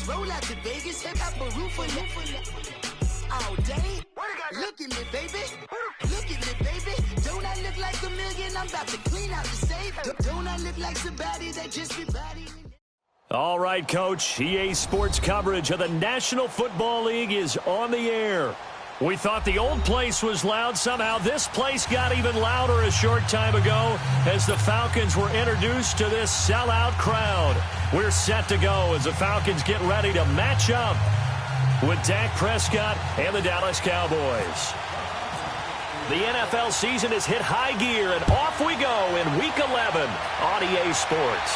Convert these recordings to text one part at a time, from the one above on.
roll out to Vegas, hip hop a roof all day. Look at me, baby. Look at me, baby. Don't I look like a million? I'm about to clean out the safe. Don't I look like somebody that just be bodying? All right, Coach. EA Sports coverage of the National Football League is on the air. We thought the old place was loud. Somehow this place got even louder a short time ago as the Falcons were introduced to this sellout crowd. We're set to go as the Falcons get ready to match up with Dak Prescott and the Dallas Cowboys. The NFL season has hit high gear, and off we go in Week 11 on EA Sports.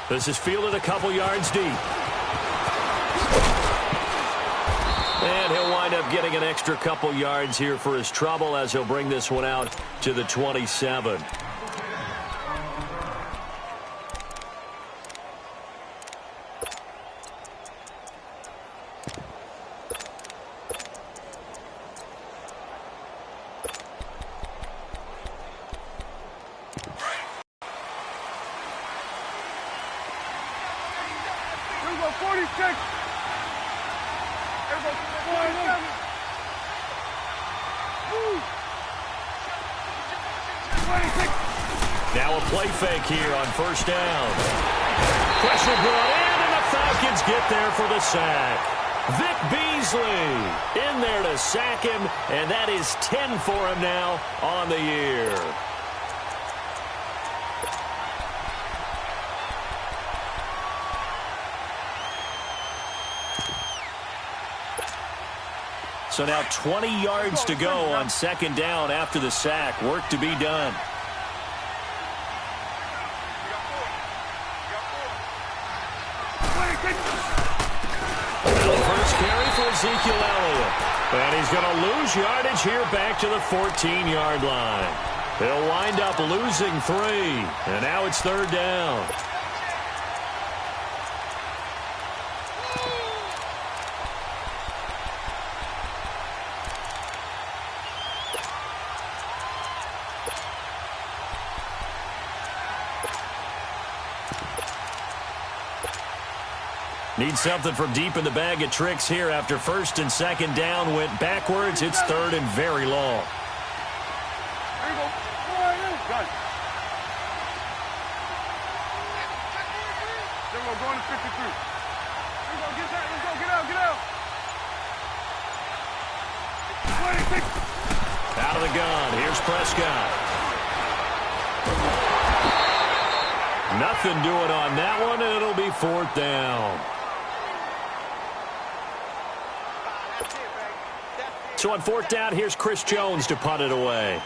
This is fielded a couple yards deep. And he'll wind up getting an extra couple yards here for his trouble as he'll bring this one out to the 27. Now a play fake here on first down. Pressure brought in, and the Falcons get there for the sack. Vic Beasley in there to sack him, and that is 10 for him now on the year. So now 20 yards to go on second down after the sack. Work to be done. The first carry for Ezekiel Elliott. And he's going to lose yardage here back to the 14-yard line. He'll wind up losing 3. And now it's third down. Need something from deep in the bag of tricks here after first and second down went backwards. It's third and very long. There you go. Done. There we go. Going to 53. There we go. Get that. Let's go. Get out. Get out. 26. Out of the gun. Here's Prescott. Nothing doing on that one, and it'll be fourth down. So on fourth down, here's Chris Jones to punt it away.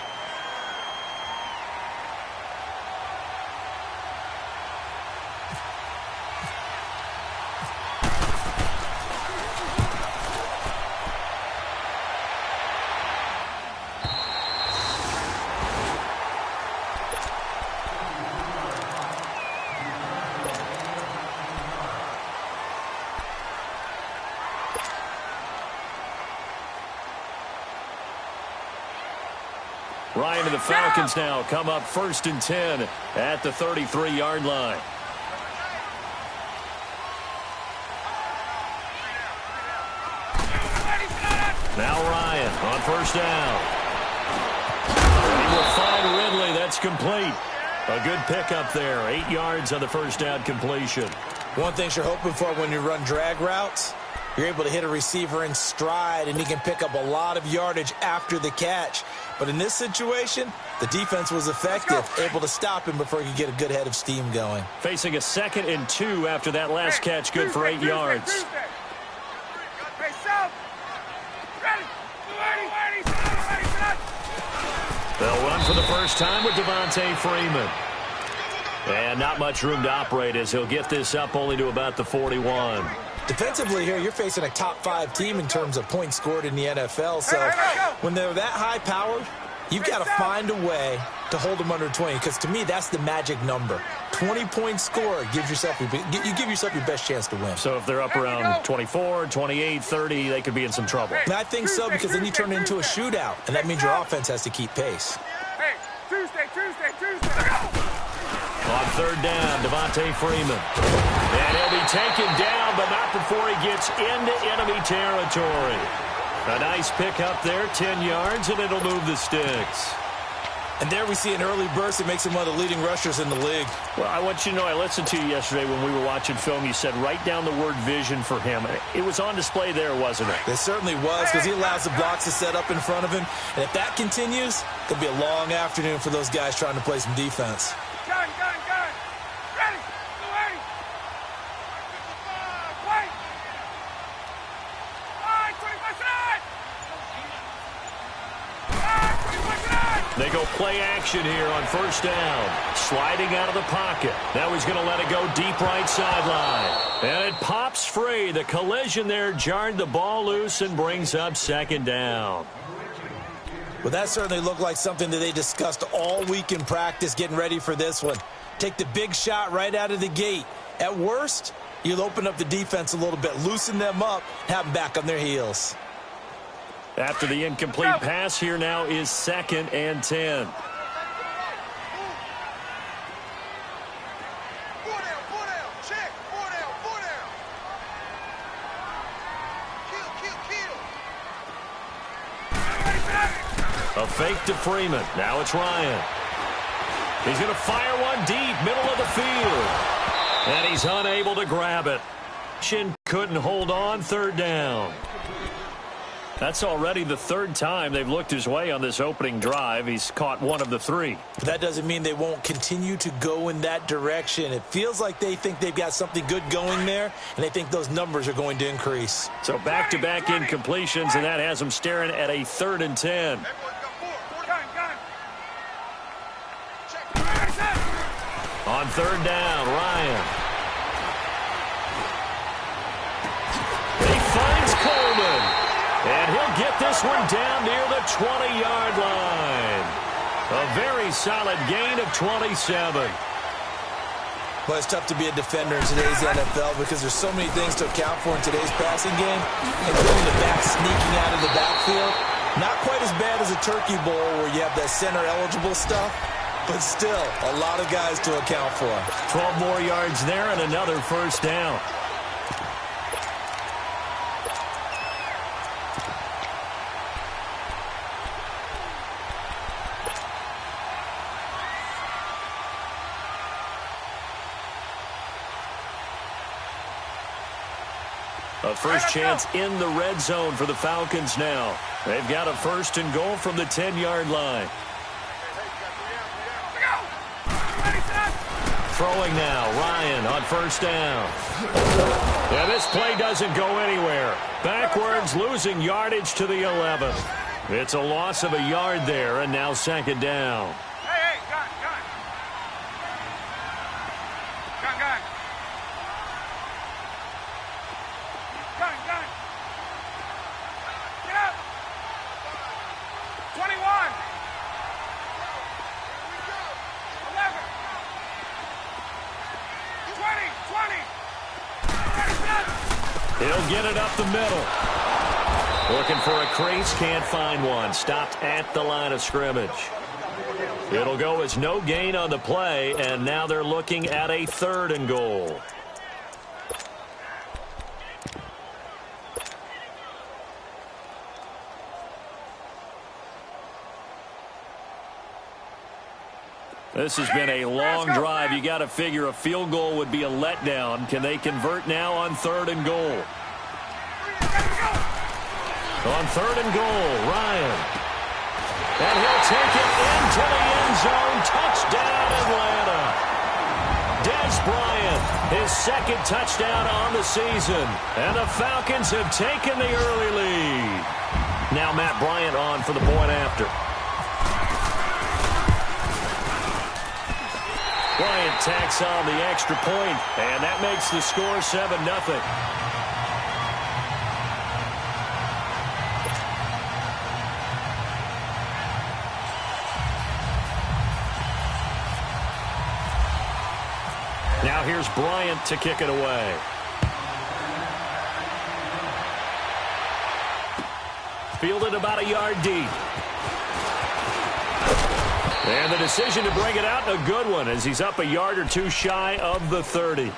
Ryan and the Falcons now come up first and 10 at the 33-yard line. Now Ryan on first down. And he will find Ridley. That's complete. A good pickup there. 8 yards on the first down completion. One thing you're hoping for when you run drag routes, you're able to hit a receiver in stride, and he can pick up a lot of yardage after the catch. But in this situation, the defense was effective, able to stop him before he could get a good head of steam going. Facing a 2nd and 2 after that last catch, good for 8 yards. They'll run for the first time with Devontae Freeman. And not much room to operate as he'll get this up only to about the 41. Defensively here, you're facing a top-5 team in terms of points scored in the NFL. So when they're that high-powered, you've got to find a way to hold them under 20. Because to me, that's the magic number. 20-point score gives yourself you give yourself your best chance to win. So if they're up around 24, 28, 30, they could be in some trouble. And I think so, because then you turn it into a shootout, and that means your offense has to keep pace. Hey, Tuesday. On third down, Devontae Freeman. And he'll be taken down, but not gets into enemy territory. A nice pick up there, 10 yards, and it'll move the sticks. And there we see an early burst that makes him one of the leading rushers in the league. Well, I want you to know, I listened to you yesterday when we were watching film. You said write down the word vision for him. It was on display there, wasn't it? It certainly was, because he allows the blocks to set up in front of him. And if that continues, it'll be a long afternoon for those guys trying to play some defense. Gun. Ready. Away. Wait. 25 They go play action here on first down. Sliding out of the pocket. Now he's going to let it go deep right sideline. And it pops free. The collision there jarred the ball loose and brings up second down. Well, that certainly looked like something that they discussed all week in practice getting ready for this one. Take the big shot right out of the gate. At worst, you'll open up the defense a little bit, loosen them up, have them back on their heels. After the incomplete pass, here now is 2nd and 10. A fake to Freeman. Now it's Ryan. He's going to fire one deep, middle of the field. And he's unable to grab it. Shin couldn't hold on, third down. That's already the third time they've looked his way on this opening drive. He's caught one of the three. But that doesn't mean they won't continue to go in that direction. It feels like they think they've got something good going there, and they think those numbers are going to increase. So back-to-back incompletions, and that has them staring at a 3rd and 10. On third down, Ryan. He finds Coleman. And he'll get this one down near the 20-yard line. A very solid gain of 27. Well, it's tough to be a defender in today's NFL because there's so many things to account for in today's passing game. Including the back sneaking out of the backfield. Not quite as bad as a turkey bowl where you have that center-eligible stuff. But still, a lot of guys to account for. 12 more yards there and another first down. A first chance in the red zone for the Falcons now. They've got a 1st and goal from the 10-yard line. Throwing now, Ryan on first down. Yeah, this play doesn't go anywhere. Backwards, losing yardage to the 11. It's a loss of a yard there, and now 2nd down. Hey, gun. Gun. Get up. 21. 11. 20. He'll get it up the middle. Looking for a crease, can't find one. Stopped at the line of scrimmage. It'll go as no gain on the play, and now they're looking at a 3rd and goal. This has been a long drive. You got to figure a field goal would be a letdown. Can they convert now on 3rd and goal? On 3rd and goal, Ryan. And he'll take it into the end zone. Touchdown, Atlanta. Dez Bryant, his 2nd touchdown on the season. And the Falcons have taken the early lead. Now Matt Bryant on for the point after. Bryant tacks on the extra point, and that makes the score 7-0. Now here's Bryant to kick it away. Fielded about a yard deep. And the decision to bring it out, a good one, as he's up a yard or two shy of the 30.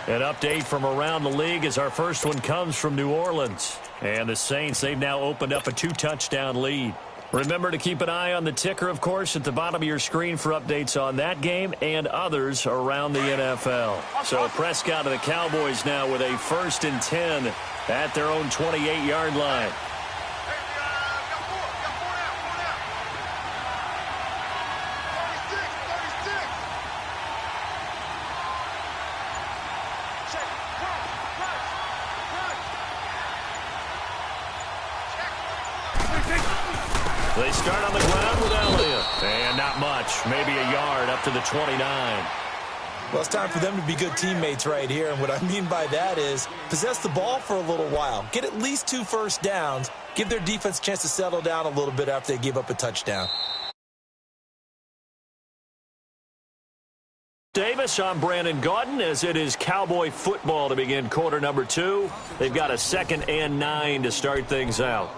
An update from around the league as our first one comes from New Orleans. And the Saints, they've now opened up a 2-touchdown lead. Remember to keep an eye on the ticker, of course, at the bottom of your screen for updates on that game and others around the NFL. So Prescott of the Cowboys now with a 1st and 10 at their own 28-yard line. They start on the ground with Elliott. And not much. Maybe a yard up to the 29. Well, it's time for them to be good teammates right here. And what I mean by that is possess the ball for a little while. Get at least 2 first downs. Give their defense a chance to settle down a little bit after they give up a touchdown. Davis, I'm Brandon Gaudin as it is Cowboy football to begin quarter number 2. They've got a 2nd and 9 to start things out.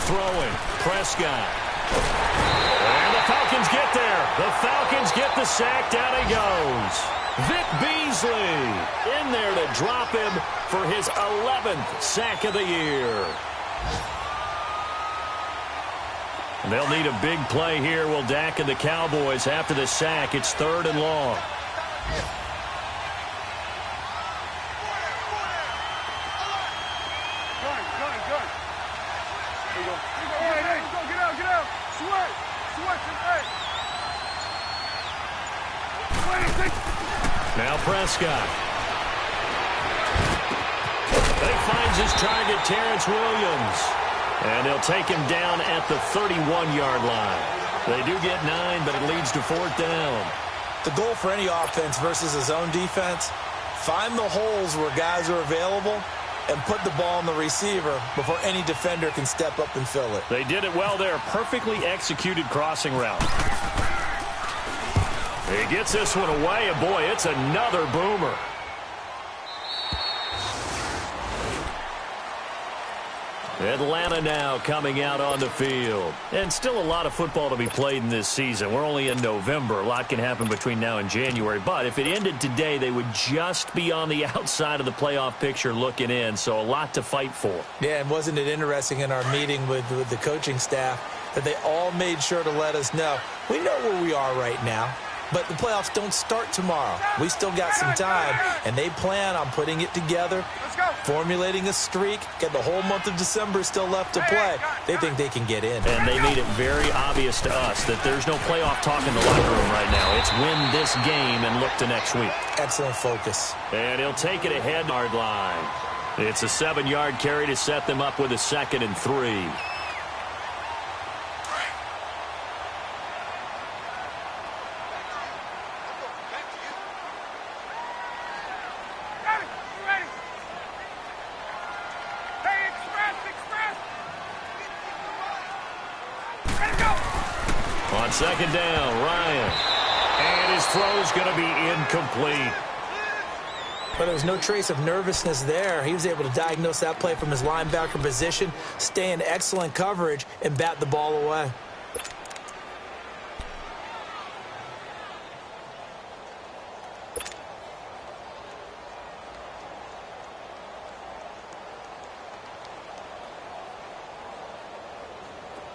Throwing, Prescott. And the Falcons get there. The Falcons get the sack. Down he goes. Vic Beasley in there to drop him for his 11th sack of the year. And they'll need a big play here, will Dak and the Cowboys. After the sack, it's 3rd and long. Now Prescott. He finds his target, Terrence Williams. And they'll take him down at the 31-yard line. They do get 9, but it leads to 4th down. The goal for any offense versus his own defense, find the holes where guys are available and put the ball on the receiver before any defender can step up and fill it. They did it well there. Perfectly executed crossing route. He gets this one away, and boy, it's another boomer. Atlanta now coming out on the field. And still a lot of football to be played in this season. We're only in November. A lot can happen between now and January. But if it ended today, they would just be on the outside of the playoff picture looking in. So a lot to fight for. Yeah, and wasn't it interesting in our meeting with the coaching staff that they all made sure to let us know, we know where we are right now. But the playoffs don't start tomorrow. We still got some time, and they plan on putting it together, formulating a streak, get the whole month of December still left to play. They think they can get in. And they made it very obvious to us that there's no playoff talk in the locker room right now. It's win this game and look to next week. Excellent focus. And he'll take it ahead yard line. It's a 7-yard carry to set them up with a 2nd and 3. On 2nd down, Ryan. And his throw's going to be incomplete. But there was no trace of nervousness there. He was able to diagnose that play from his linebacker position, stay in excellent coverage, and bat the ball away.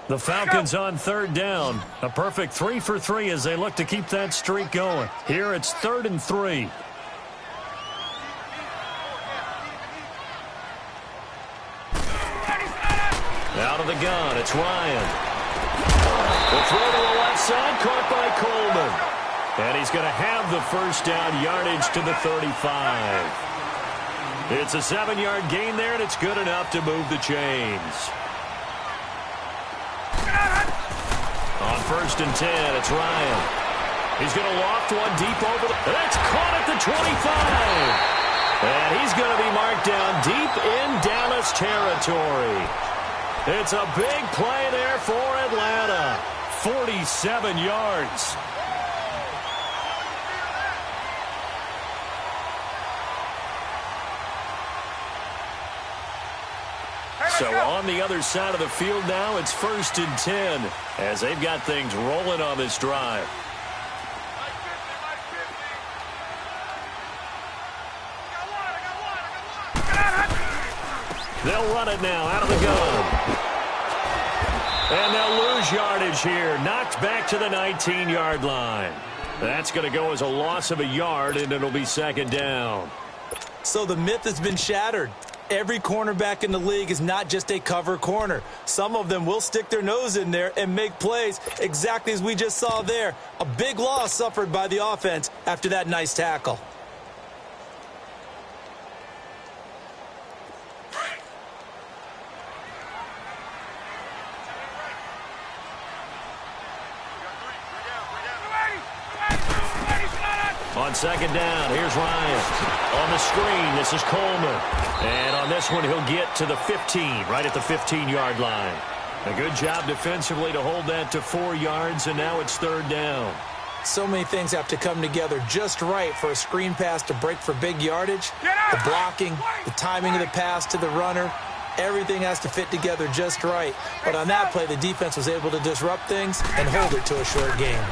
The Falcons on 3rd down. A perfect 3 for 3 as they look to keep that streak going. Here it's 3rd and 3. Out of the gun, it's Ryan. The throw to the left side, caught by Coleman. And he's going to have the first down, yardage to the 35. It's a 7-yard gain there, and it's good enough to move the chains. first and 10. It's Ryan. He's going to loft one deep over the... That's caught at the 25. And he's going to be marked down deep in Dallas territory. It's a big play there for Atlanta. 47 yards. So on the other side of the field now, it's first and 10 as they've got things rolling on this drive. They'll run it now out of the gun. And they'll lose yardage here. Knocked back to the 19-yard line. That's going to go as a loss of a yard, and it'll be second down. So the myth has been shattered. Every cornerback in the league is not just a cover corner. Some of them will stick their nose in there and make plays exactly as we just saw there. A big loss suffered by the offense after that nice tackle. On second down, here's Ryan. On the screen, this is Coleman. And on this one, he'll get to the 15, right at the 15-yard line. A good job defensively to hold that to 4 yards, and now it's third down. So many things have to come together just right for a screen pass to break for big yardage. The blocking, the timing of the pass to the runner, everything has to fit together just right. But on that play, the defense was able to disrupt things and hold it to a short game.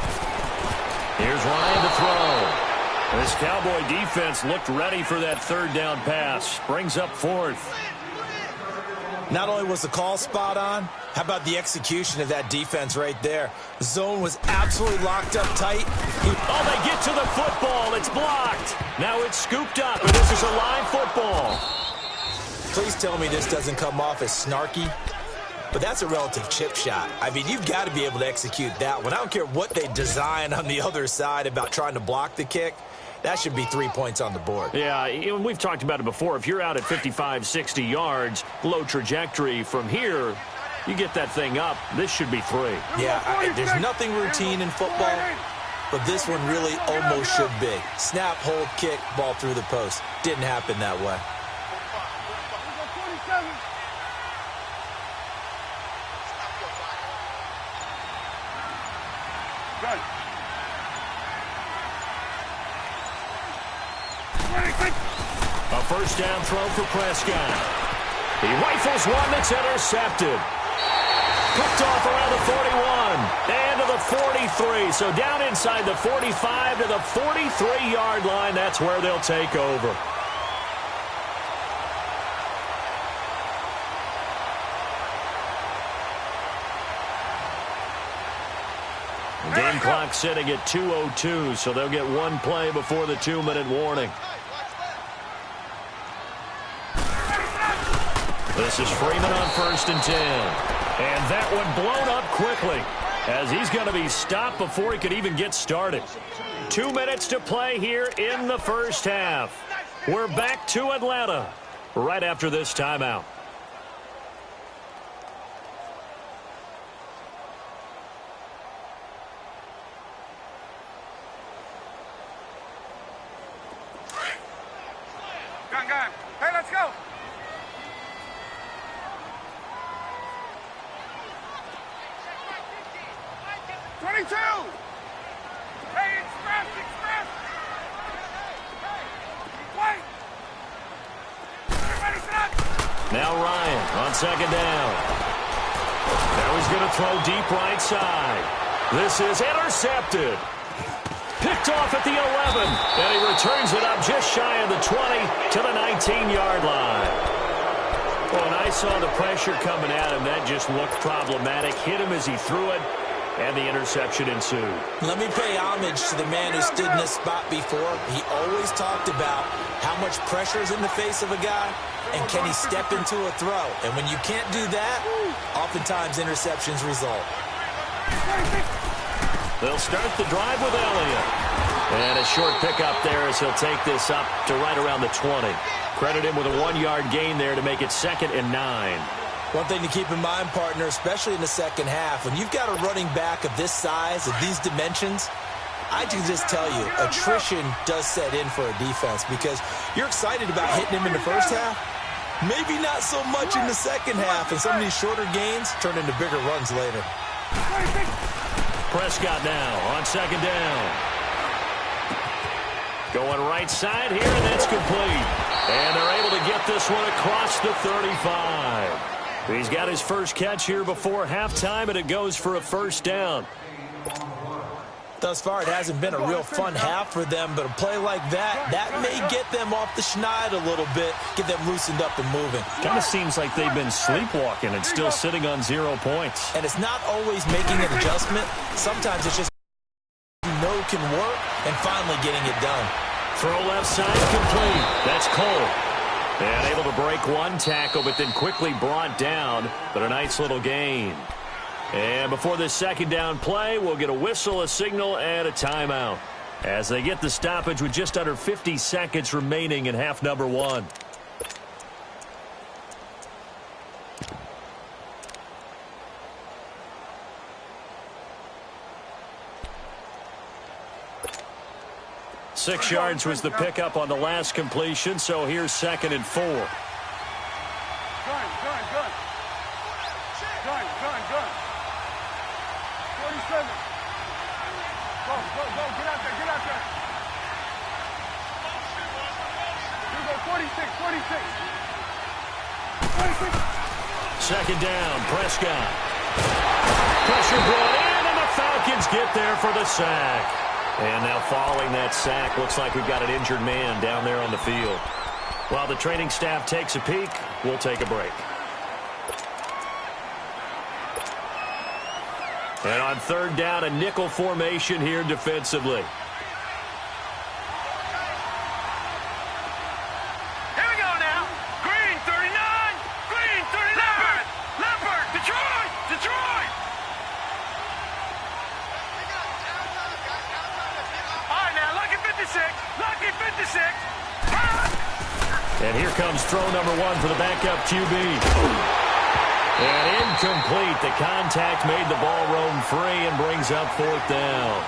Here's Ryan to throw. This Cowboy defense looked ready for that third down pass. Brings up fourth. Not only was the call spot on, how about the execution of that defense right there? The zone was absolutely locked up tight. Oh, they get to the football. It's blocked. Now it's scooped up, and this is a live football. Please tell me this doesn't come off as snarky. But that's a relative chip shot. I mean, you've got to be able to execute that one. I don't care what they design on the other side about trying to block the kick. That should be 3 points on the board. Yeah, we've talked about it before. If you're out at 55, 60 yards, low trajectory from here, you get that thing up, this should be 3. Yeah, there's nothing routine in football, but this one really almost should be. Snap, hold, kick, ball through the post. Didn't happen that way. A first down throw for Prescott. He rifles one that's intercepted. Picked off around the 41 and to the 43. So down inside the 45 to the 43-yard line. That's where they'll take over. Game clock sitting at 2:02, so they'll get one play before the 2-minute warning. This is Freeman on first and 10. And that one blown up quickly as he's going to be stopped before he could even get started. 2 minutes to play here in the first half. We're back to Atlanta right after this timeout. Gun. Hey, let's go. Hey, express. Wait. Everybody sit up. Now Ryan on second down. Now he's going to throw deep right side. This is intercepted. Picked off at the 11. And he returns it up just shy of the 20 to the 19-yard line. Well, when I saw the pressure coming at him, that just looked problematic. Hit him as he threw it. And the interception ensued. Let me pay homage to the man who stood in this spot before. He always talked about how much pressure is in the face of a guy, and can he step into a throw. And when you can't do that, oftentimes interceptions result. They'll start the drive with Elliott. And a short pickup there as he'll take this up to right around the 20. Credit him with a 1-yard gain there to make it 2nd and 9. One thing to keep in mind, partner, especially in the second half, when you've got a running back of this size, of these dimensions, I can just tell you, attrition does set in for a defense because you're excited about hitting him in the first half. Maybe not so much in the second half, and some of these shorter gains turn into bigger runs later. Prescott now on second down. Going right side here, and that's complete. And they're able to get this one across the 35. He's got his first catch here before halftime, and it goes for a first down. Thus far, it hasn't been a real fun half for them, but a play like that may get them off the schneid a little bit, get them loosened up and moving. Kind of seems like they've been sleepwalking and still sitting on 0 points. And it's not always making an adjustment. Sometimes it's just can work and finally getting it done. Throw left side complete. That's Cole. And able to break one tackle, but then quickly brought down. But a nice little gain. And before this second down play, we'll get a whistle, a signal, and a timeout as they get the stoppage with just under 50 seconds remaining in half number one. Six yards was the pickup on the last completion, so here's 2nd and 4. Gun. Gun. 47. Go, get out there. Here we go, 46. Second down, Prescott. Pressure brought in, and the Falcons get there for the sack. And now following that sack, looks like we've got an injured man down there on the field. While the training staff takes a peek, we'll take a break. And on third down, a nickel formation here defensively. Here we go now. Green 39. Leopard. Detroit. All right, now, lucky 56. And here comes throw number 1 for the backup QB. And incomplete. The contact made the ball roam free and brings up 4th down.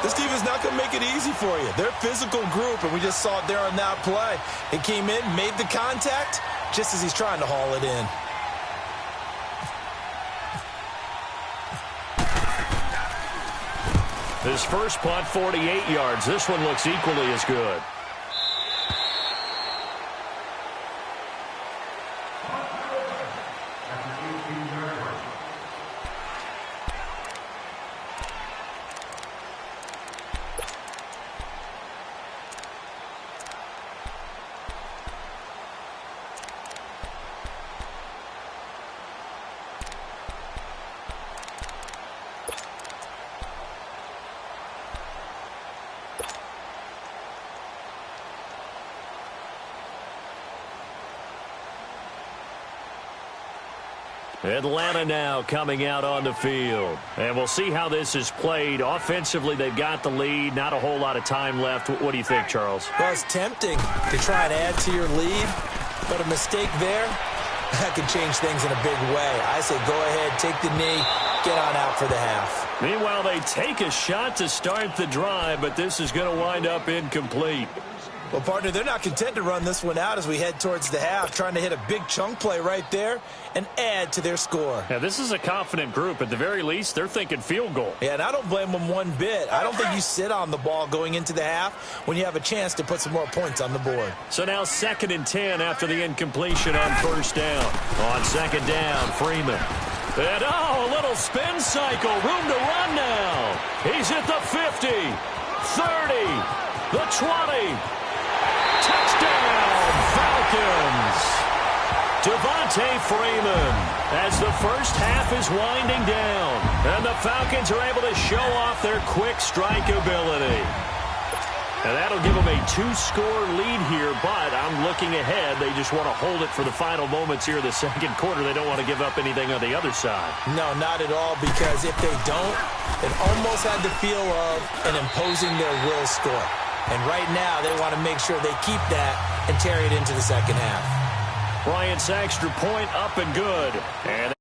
This team is not going to make it easy for you. They're a physical group, and we just saw it there on that play. It came in, made the contact, just as he's trying to haul it in. His first punt, 48 yards. This one looks equally as good. Atlanta now coming out on the field. And we'll see how this is played. Offensively, they've got the lead. Not a whole lot of time left. What do you think, Charles? Well, it's tempting to try and add to your lead, but a mistake there, that can change things in a big way. I say go ahead, take the knee, get on out for the half. Meanwhile, they take a shot to start the drive, but this is going to wind up incomplete. Well, partner, they're not content to run this one out as we head towards the half, trying to hit a big chunk play right there and add to their score. Yeah, this is a confident group. At the very least, they're thinking field goal. Yeah, and I don't blame them one bit. I don't think you sit on the ball going into the half when you have a chance to put some more points on the board. So now 2nd and 10 after the incompletion on first down. On second down, Freeman. And, a little spin cycle. Room to run now. He's at the 50, 30, the 20. Touchdown, Falcons! Devontae Freeman as the first half is winding down. And the Falcons are able to show off their quick strike ability. And that'll give them a 2-score lead here, but I'm looking ahead. They just want to hold it for the final moments here of the second quarter. They don't want to give up anything on the other side. No, not at all, because if they don't, it almost had the feel of an imposing their will score. And right now, they want to make sure they keep that and carry it into the second half. Bryant's extra point up and good. And